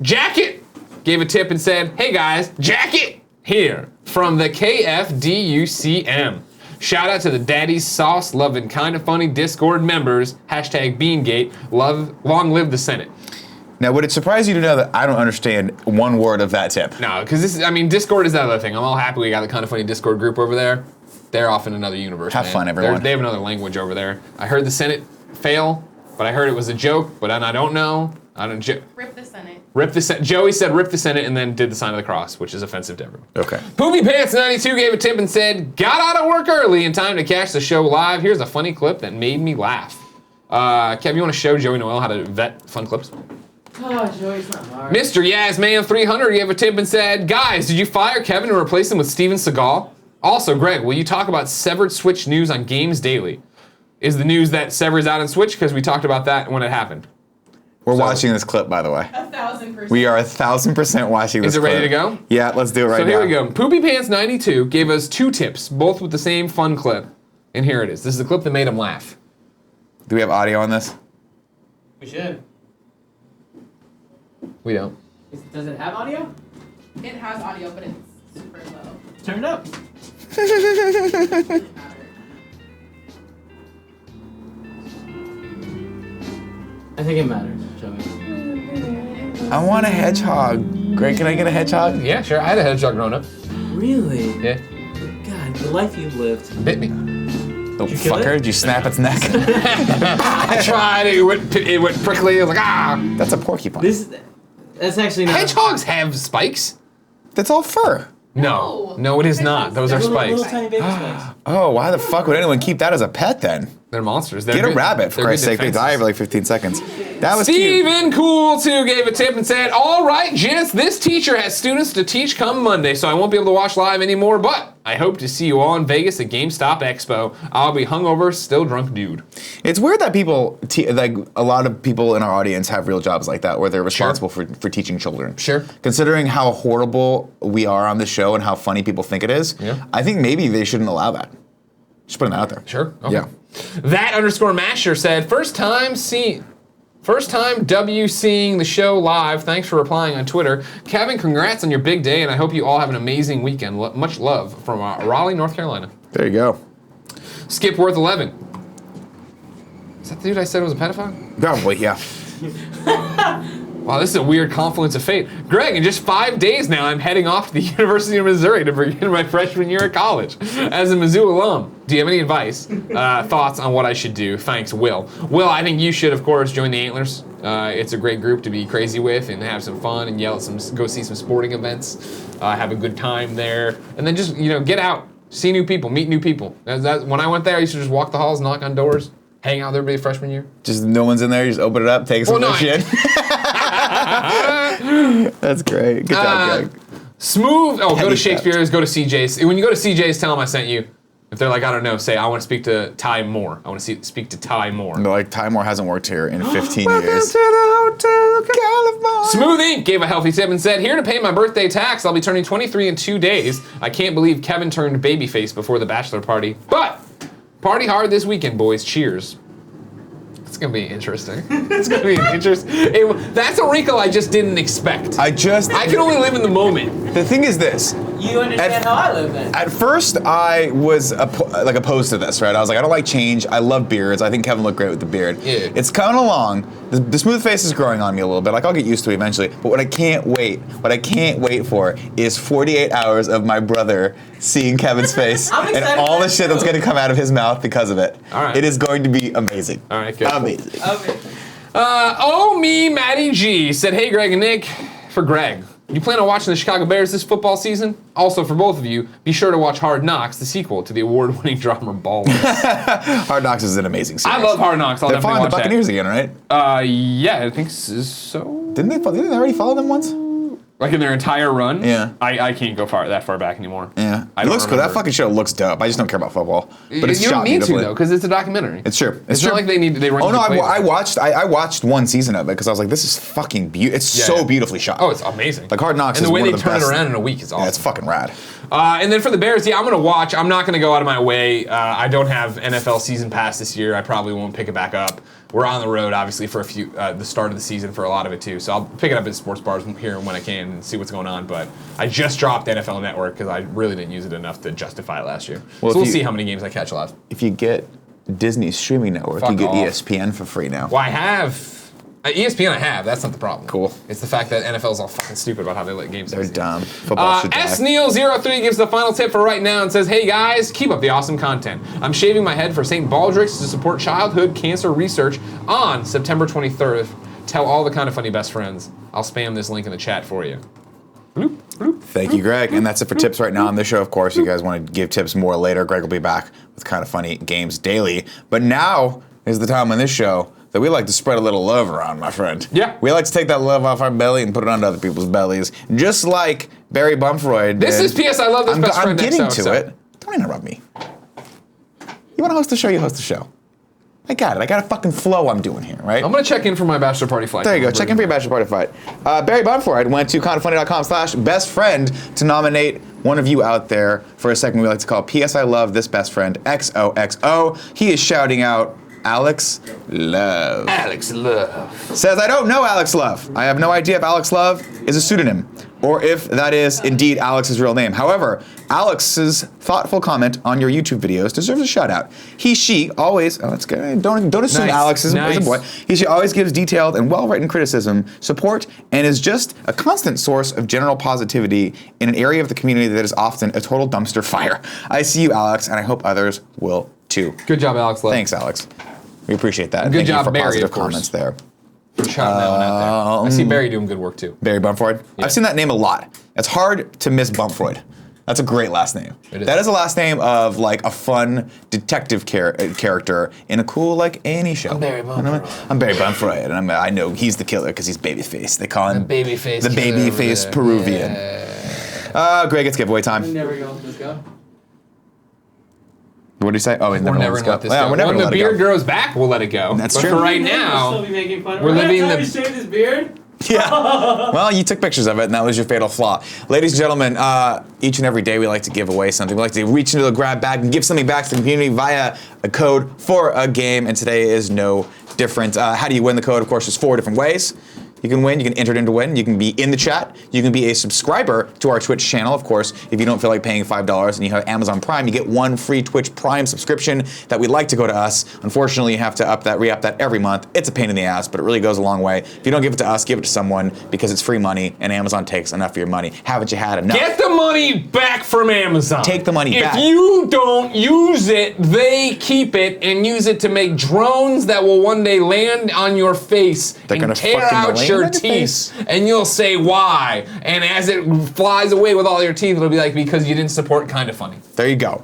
Jacket gave a tip and said, "Hey guys, Jacket here from the KFDUCM. Shout out to the Daddy's Sauce Loving Kinda Funny Discord members. #Beangate. Long live the Senate." Now, would it surprise you to know that I don't understand one word of that tip? No, because Discord is that other thing. I'm all happy we got the Kinda Funny Discord group over there. They're off in another universe. Have man. fun, everyone. They have another language over there. I heard the Senate fail, but I heard it was a joke, but I don't know. Rip the Senate. Rip the Senate. Joey said rip the Senate and then did the sign of the cross, which is offensive to everyone. Okay. Poopy Pants 92 gave a tip and said, "Got out of work early in time to catch the show live. Here's a funny clip that made me laugh." Kev, you want to show Joey Noel how to vet fun clips? Oh, Joey, it's not hard. Mr. Yazman 300 gave a tip and said, "Guys, did you fire Kevin and replace him with Steven Seagal? Also, Greg, will you talk about Severed Switch news on Games Daily? Is the news that Severed's out on Switch? Because we talked about that when it happened." We're watching this clip, by the way. 1,000%. We are 1,000% watching this Is it ready clip. to go? Yeah, let's do it right So now. here we go. Poopy Pants 92 gave us 2 tips, both with the same fun clip. And here it is. This is the clip that made him laugh. Do we have audio on this? We should. We don't. Does it have audio? It has audio, but it's super low. Turn it up. Doesn't matter. I think it matters, Joey. I want a hedgehog. Greg, can I get a hedgehog? Yeah, sure. I had a hedgehog growing up. Really? Yeah. God, the life you've lived. Bit me. Oh, you kill fucker, it? did you snap its neck? I tried. It went prickly. I was like, ah. That's a porcupine. That's actually not. Hedgehogs have spikes? That's all fur. No, it is not. Those are Little spikes. tiny baby spikes. Oh, why the fuck would anyone keep that as a pet then? They're monsters. They're Get a good- rabbit, for they're Christ's good sake. They defenses. die every like 15 seconds. That was cute. Steven Cool 2 gave a tip and said, "All right, gents, this teacher has students to teach come Monday, so I won't be able to watch live anymore, but I hope to see you all in Vegas at GameStop Expo. I'll be hungover, still drunk dude." It's weird that people, like a lot of people in our audience have real jobs like that where they're responsible for teaching children. Sure. Considering how horrible we are on the show and how funny people think it is, Yeah. I think maybe they shouldn't allow that. Just putting that out there. Sure. Okay. Yeah. That_Masher said, first time W seeing the show live. Thanks for replying on Twitter. Kevin, congrats on your big day, and I hope you all have an amazing weekend. Much love from Raleigh, North Carolina. There you go. Skipworth11. Is that the dude I said was a pedophile? Probably, yeah. Wow, this is a weird confluence of fate. Greg, in just 5 days now, I'm heading off to the University of Missouri to begin my freshman year at college. As a Mizzou alum, do you have any advice, thoughts on what I should do? Thanks, Will. Will, I think you should, of course, join the Antlers. It's a great group to be crazy with and have some fun and go see some sporting events, have a good time there, and then just get out, see new people, meet new people. When I went there, I used to just walk the halls, knock on doors, hang out with everybody freshman year. Just no one's in there, you just open it up, take some shit. That's great. Good job, Greg. Smooth. Oh, go to Heavy Shakespeare's, go to CJ's. When you go to CJ's, tell them I sent you. If they're like, I don't know, say, I want to speak to Ty Moore. I want to speak to Ty Moore. They're like, Ty Moore hasn't worked here in 15 Welcome years. to the Hotel California. Smooth Inc. gave a healthy tip and said, here to pay my birthday tax. I'll be turning 23 in 2 days. I can't believe Kevin turned babyface before the bachelor party. But party hard this weekend, boys. Cheers. It's gonna be interesting. It's gonna be interesting. That's a wrinkle I just didn't expect. I can only live in the moment. The thing is this. You understand how I live then. At first, I was opposed to this, right? I was like, I don't like change. I love beards. I think Kevin looked great with the beard. Yeah. It's coming along. The smooth face is growing on me a little bit. Like, I'll get used to it eventually. But what I can't wait for is 48 hours of my brother seeing Kevin's face and all the shit that's going to come out of his mouth because of it. All right. It is going to be amazing. All right, good. Amazing. Me, Matty G, said, hey, Greg and Nick, for Greg. You plan on watching the Chicago Bears this football season? Also, for both of you, be sure to watch Hard Knocks, the sequel to the award-winning drama Ballers. Hard Knocks is an amazing series. I love Hard Knocks. They're following the Buccaneers again, right? Yeah, I think so. Didn't they already follow them once? Like in their entire run? Yeah. I can't go that far back anymore. Yeah. I It don't looks cool. remember. That fucking show looks dope. I just don't care about football. But it's you don't shot need to, beautifully. though, because it's a documentary. It's true. It's true. not like they run. Oh no! through I watched one season of it because I was like, "This is fucking beautiful. It's so beautifully shot." Oh, it's amazing. Like Hard Knocks and is the way one they of the turn best. it around in a week is awesome. Yeah, it's fucking rad. And then for the Bears, I'm gonna watch. I'm not gonna go out of my way. I don't have NFL season pass this year. I probably won't pick it back up. We're on the road, obviously, for the start of the season for a lot of it too. So I'll pick it up at sports bars here when I can and see what's going on. But I just dropped NFL Network because I really didn't use it enough to justify it last year. Well, so we'll see how many games I catch live. If you get Disney's streaming network, Fuck you get off. ESPN for free now. Well, I have ESPN. I have. That's not the problem. Cool. It's the fact that NFL's all fucking stupid about how they let games. They're dumb. Football should die. SNeil03 gives the final tip for right now and says, hey guys, keep up the awesome content. I'm shaving my head for St. Baldrick's to support childhood cancer research on September 23rd. Tell all the Kind of Funny best friends. I'll spam this link in the chat for you. Thank you, Greg. And that's it for tips right now on this show. Of course, you guys want to give tips more later. Greg will be back with Kind of Funny games daily. But now is the time on this show that we like to spread a little love around, my friend. Yeah. We like to take that love off our belly and put it onto other people's bellies, just like Barry Bumfroyd did. This is P.S. I love this best friend. I'm getting next to it. Don't interrupt me. You want to host the show, you host the show. I got it. I got a fucking flow I'm doing here, right? I'm going to check in for my bachelor party flight. There you go. Check in for your bachelor party fight. Barry Bumfroyd went to kindoffunny.com/best friend to nominate one of you out there for a segment we like to call P.S. I Love This Best Friend XOXO. He is shouting out Alex Love. Alex Love. Says, I don't know Alex Love. I have no idea if Alex Love is a pseudonym or if that is indeed Alex's real name. However, Alex's thoughtful comment on your YouTube videos deserves a shout out. He, she always, oh, that's good. Don't assume Nice. Alex is Nice. a boy. He, she always gives detailed and well-written criticism, support, and is just a constant source of general positivity in an area of the community that is often a total dumpster fire. I see you, Alex, and I hope others will too. Good job, Alex Love. Thanks, Alex. We appreciate that. Good Thank job, you for Barry, positive of course. comments there. Shouting that one out there. I see Barry doing good work too. Barry Bumfroyd. Yeah. I've seen that name a lot. It's hard to miss Bumfroyd. That's a great last name. It is. That is a last name of like a fun detective character in a cool like A&E show. I'm Barry Bumfroyd. I'm Barry Bumfroyd, and I know he's the killer because he's babyface. They call him The babyface the killer babyface over there. Peruvian. Greg, it's giveaway time. There we go. Let's go. What did he say? Oh, We're never gonna let this Yeah, go. we're never When gonna the let it beard go. grows back, we'll let it go. That's but true. for right We'll now, still be making fun. we're living Remember the- that time he shaved his beard? Yeah. Well, you took pictures of it, and that was your fatal flaw. Ladies and gentlemen, each and every day we like to give away something. We like to reach into the grab bag and give something back to the community via a code for a game, and today is no different. How do you win the code? Of course, there's 4 different ways. You can win, you can enter it in to win, you can be in the chat, you can be a subscriber to our Twitch channel. Of course, if you don't feel like paying $5 and you have Amazon Prime, you get 1 free Twitch Prime subscription that we'd like to go to us. Unfortunately, you have to re-up that every month. It's a pain in the ass, but it really goes a long way. If you don't give it to us, give it to someone because it's free money and Amazon takes enough of your money. Haven't you had enough? get the money back from Amazon. Take the money back. If you don't use it, they keep it and use it to make drones that will one day land on your face They're and gonna tear fucking out land your on your teeth. face. And you'll say why. And as it flies away with all your teeth, it'll be like, because you didn't support Kinda Funny. There you go.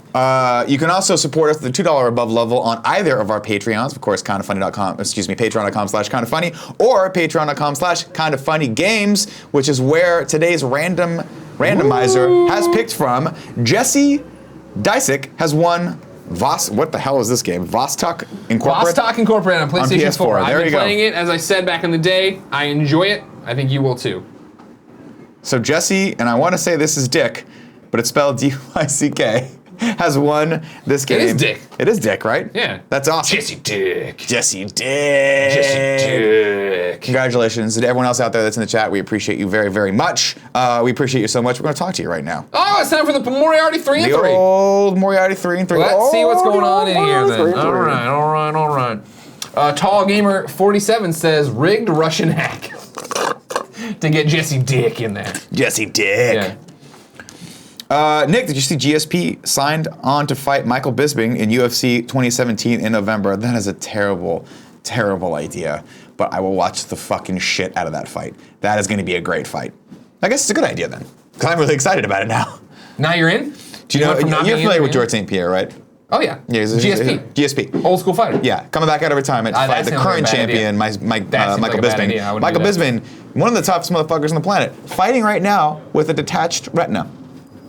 You can also support us at the $2 above level on either of our Patreons. Of course, patreon.com/kindafunny or patreon.com/kindafunnygames, which is where today's randomizer has picked from Jesse Dysik has won what the hell is this game? Vostok Incorporated? Vostok Incorporated on PlayStation 4. There I've been you go. playing it, as I said back in the day. I enjoy it. I think you will too. So Jesse, and I want to say this is Dick, but it's spelled D-Y-C-K, has won this game. It is Dick. It is Dick, right? Yeah. That's awesome. Jesse Dick. Jesse Dick. Jesse Dick. Congratulations to everyone else out there that's in the chat. We appreciate you very, very much. We appreciate you so much. We're going to talk to you right now. Oh, it's time for the Moriarty 3 and The 3. old Moriarty 3 and 3. Let's see what's going on in here Moriarty 3 then. and 3. All right. Tall Gamer 47 says rigged Russian hack to get Jesse Dick in there. Jesse Dick. Yeah. Nick, did you see GSP signed on to fight Michael Bisping in UFC 2017 in November? That is a terrible, terrible idea. But I will watch the fucking shit out of that fight. That is going to be a great fight. I guess it's a good idea then, because I'm really excited about it now. Now you're in? Do you know? went from not You're being familiar in with to George St. Pierre, right? Oh yeah. Yeah, GSP. GSP. Old school fighter. Yeah, coming back out of retirement to That fight the seems like a current bad champion, idea. Michael That seems like a bad Bisping. idea. I wouldn't Michael do that. Bisping, one of the toughest motherfuckers on the planet, fighting right now with a detached retina.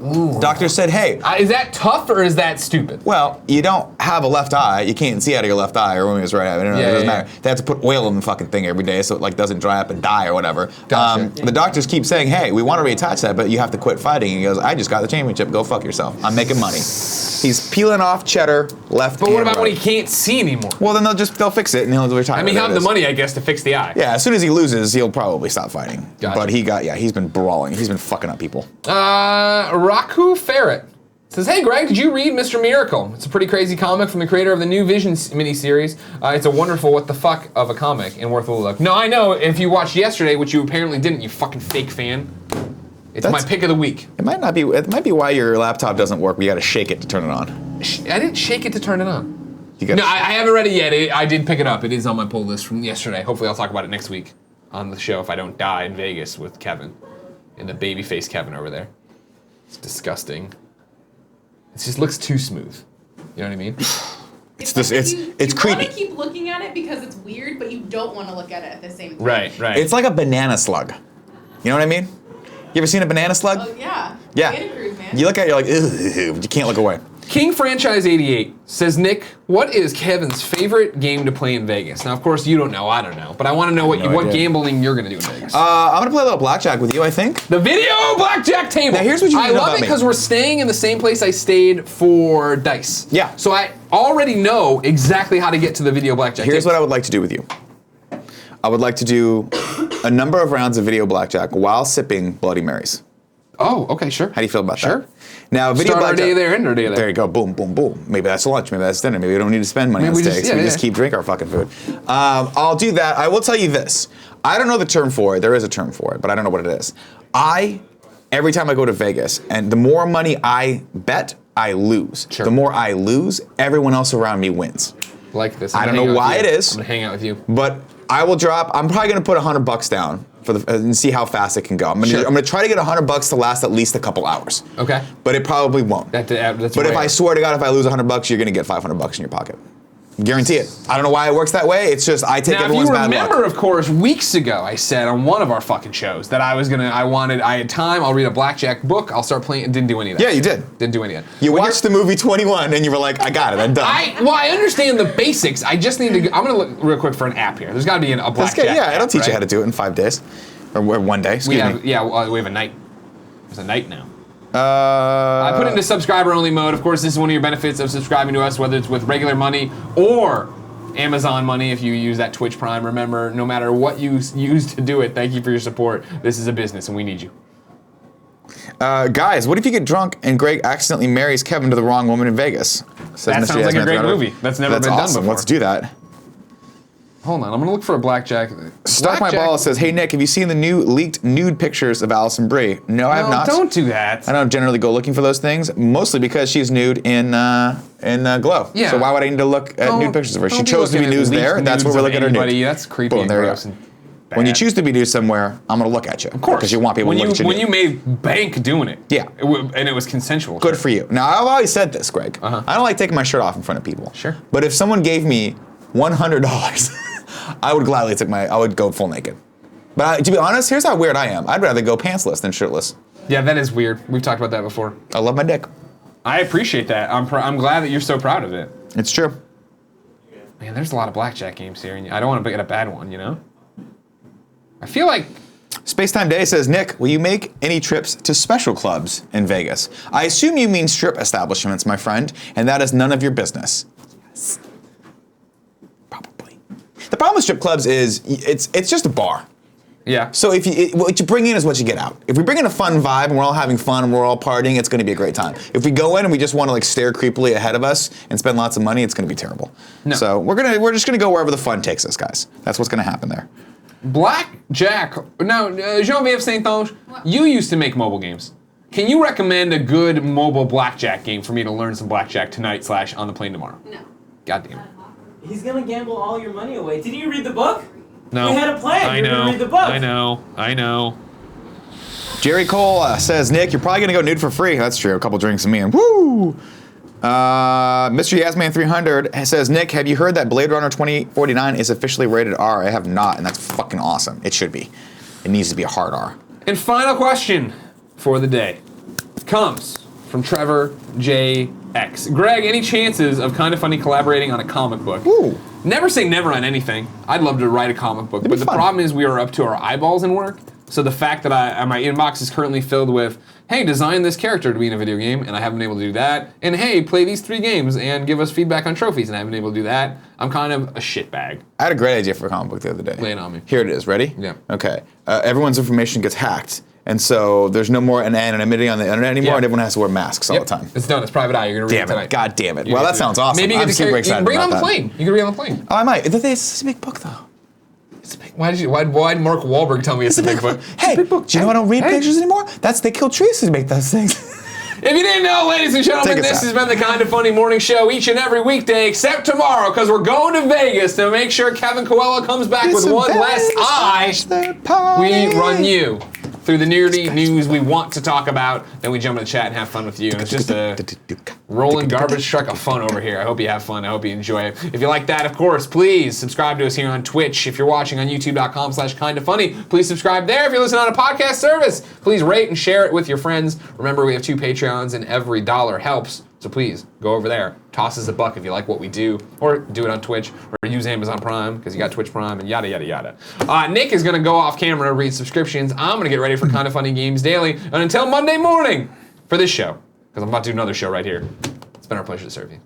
Ooh. Doctor said, hey. Is that tough or is that stupid? Well, you don't have a left eye. You can't see out of your left eye or when it's right eye. It doesn't matter. They have to put oil in the fucking thing every day so it like doesn't dry up and die or whatever. Gotcha. The doctors keep saying, hey, we want to reattach that, but you have to quit fighting. And he goes, I just got the championship. Go fuck yourself. I'm making money. He's peeling off cheddar left. But what and about right. when he can't see anymore? Well, then they'll fix it and he'll retire. I mean, he'll have the money, I guess, to fix the eye. Yeah, as soon as he loses, he'll probably stop fighting. Gotcha. But he's been brawling. He's been fucking up people. Raku Ferret says, hey Greg, did you read Mr. Miracle? It's a pretty crazy comic from the creator of the New Vision miniseries. It's a wonderful what the fuck of a comic and worth a look. No, I know, if you watched yesterday, which you apparently didn't, you fucking fake fan. It's my pick of the week. It might not be. It might be why your laptop doesn't work. We got to shake it to turn it on. I didn't shake it to turn it on. You No, I haven't read it yet. I did pick it up. It is on my pull list from yesterday. Hopefully I'll talk about it next week on the show if I don't die in Vegas with Kevin. And the babyface Kevin over there. It's disgusting. It just looks too smooth. You know what I mean? It's You creepy. want to keep looking at it because it's weird, but you don't want to look at it at the same time. Right. It's like a banana slug. You know what I mean? You ever seen a banana slug? Oh yeah. Yeah. Get a groove, man. You look at it, you're like, ugh, but you can't look away. King Franchise 88 says, Nick, what is Kevin's favorite game to play in Vegas? Now, of course, you don't know. I don't know. But I want to know what idea. gambling you're going to do in Vegas. I'm going to play a little blackjack with you, I think. The video blackjack table. Now, here's what you need I to know love about it me. because we're staying in the same place I stayed for dice. Yeah. So I already know exactly how to get to the video blackjack Here's table. what I would like to do with you. I would like to do a number of rounds of video blackjack while sipping Bloody Marys. Oh, okay, sure. How do you feel about Sure. that? Now, video Start our blackjack. day there, end our day there. There you go. Boom, boom, boom. Maybe that's lunch. Maybe that's dinner. Maybe we don't need to spend money Maybe on we just- steaks. yeah, we yeah. just keep drinking our fucking food. I'll do that. I will tell you this. I don't know the term for it. There is a term for it, but I don't know what it is. Every time I go to Vegas, and the more money I bet, I lose. Sure. The more I lose, everyone else around me wins. Like this. I I'm don't gonna know hang out why with it you. is. I'm gonna hang out with you. But I will drop. I'm probably gonna put $100 down and see how fast it can go. I'm gonna try to get $100 to last at least a couple hours. Okay. But it probably won't. That's But if rare. I swear to God, if I lose $100, you're gonna get $500 in your pocket. Guarantee it. I don't know why it works that way. It's just I take Now, if everyone's you bad remember, luck. of course, weeks ago, I said on one of our fucking shows that I had time, I'll read a blackjack book, I'll start playing, didn't do any of that. Yeah, you did. Didn't do any of that. You When watched the movie 21 and you were like, I got it. I'm done. I understand the basics. I just need to. I'm gonna look real quick for an app here. There's got to be a That's blackjack. good. Yeah, it'll app, teach you right? how to do it in 5 days. Or 1 day, excuse me. we have a night. There's a night now. I put it into subscriber-only mode. Of course, this is one of your benefits of subscribing to us, whether it's with regular money or Amazon money if you use that Twitch Prime. Remember, no matter what you use to do it, thank you for your support. This is a business, and we need you. Guys, what if you get drunk and Greg accidentally marries Kevin to the wrong woman in Vegas? Says That Mr. sounds like a Yasmin great Toronto. movie. That's never been awesome. done before. Let's do that. Hold on, I'm gonna look for a blackjack. Stock My Blackjack- Ball says, hey Nick, have you seen the new leaked nude pictures of Alison Brie? No, I have not. Don't do that. I don't generally go looking for those things, mostly because she's nude in Glow. Yeah. So why would I need to look at nude pictures of her? She Don't chose to be looking at nude leaked there. That's where nudes we're of looking at her anybody. nude. That's creepy Boom, and there you gross go. and When you bad. choose to be nude somewhere, I'm gonna look at you. Of course, because you want people to look at you. when nude. you made bank doing it, Yeah. and it was consensual. Good for you. Now I've always said this, Greg. Uh-huh. I don't like taking my shirt off in front of people. Sure. But if someone gave me $100, I would gladly I would go full naked. But to be honest, here's how weird I am. I'd rather go pantsless than shirtless. Yeah, that is weird. We've talked about that before. I love my dick. I appreciate that. I'm glad that you're so proud of it. It's true. Man, there's a lot of blackjack games here, and I don't want to get a bad one, you know? I feel like... Spacetime Day says, Nick, will you make any trips to special clubs in Vegas? I assume you mean strip establishments, my friend, and that is none of your business. Yes. Probably. The problem with strip clubs is it's just a bar. Yeah. So what you bring in is what you get out. If we bring in a fun vibe and we're all having fun and we're all partying, it's going to be a great time. If we go in and we just want to like stare creepily ahead of us and spend lots of money, it's going to be terrible. No. So we're just going to go wherever the fun takes us, guys. That's what's going to happen there. Blackjack. Now, Jean-Vive Saint-Onge, you used to make mobile games. Can you recommend a good mobile blackjack game for me to learn some blackjack tonight / on the plane tomorrow? No. God damn it. He's gonna gamble all your money away. Did you read the book? No. We had a plan. I You were know. gonna read the book. I know. Jerry Cole says, Nick, you're probably going to go nude for free. That's true. A couple drinks and me and woo! Mr. Yasman 300 says, Nick, have you heard that Blade Runner 2049 is officially rated R? I have not, and that's fucking awesome. It should be. It needs to be a hard R. And final question for the day comes from Trevor JX. Greg, any chances of Kinda Funny collaborating on a comic book? Ooh. Never say never on anything. I'd love to write a comic book, It'd but be the fun. problem is we are up to our eyeballs in work. So the fact that my inbox is currently filled with, hey, design this character to be in a video game, and I haven't been able to do that. And hey, play these 3 games and give us feedback on trophies, and I haven't been able to do that. I'm kind of a shitbag. I had a great idea for a comic book the other day. Lay it on me. Here it is. Ready? Yeah. Okay. Everyone's information gets hacked, and so there's no more anonymity on the internet anymore, Yeah. and everyone has to wear masks all the time. It's done. It's private eye. You're gonna read Damn it tonight. it. God damn it. You Well, get that to- sounds awesome. Maybe you I'm get to super carry. You excited can bring it on about the that. plane. You can read it on the plane. Oh, I might. It's a big book, though. Why'd Mark Wahlberg tell me it's a big book? Hey, do you know I don't read Hey. pictures anymore? They kill trees to make those things. If you didn't know, ladies and gentlemen, Take us this out. has been the Kinda Funny Morning Show each and every weekday, except tomorrow, because we're going to Vegas to make sure Kevin Coelho comes back with one less eye. We run you through the nerdy news we want to talk about, then we jump in the chat and have fun with you. And it's just a rolling garbage truck of fun over here. I hope you have fun. I hope you enjoy it. If you like that, of course, please subscribe to us here on Twitch. If you're watching on youtube.com/kindafunny, please subscribe there. If you're listening on a podcast service, please rate and share it with your friends. Remember, we have 2 Patreons, and every dollar helps. So please, go over there. Toss us a buck if you like what we do. Or do it on Twitch. Or use Amazon Prime, because you got Twitch Prime, and yada, yada, yada. Nick is going to go off camera and read subscriptions. I'm going to get ready for Kinda Funny Games Daily. And until Monday morning for this show, because I'm about to do another show right here, it's been our pleasure to serve you.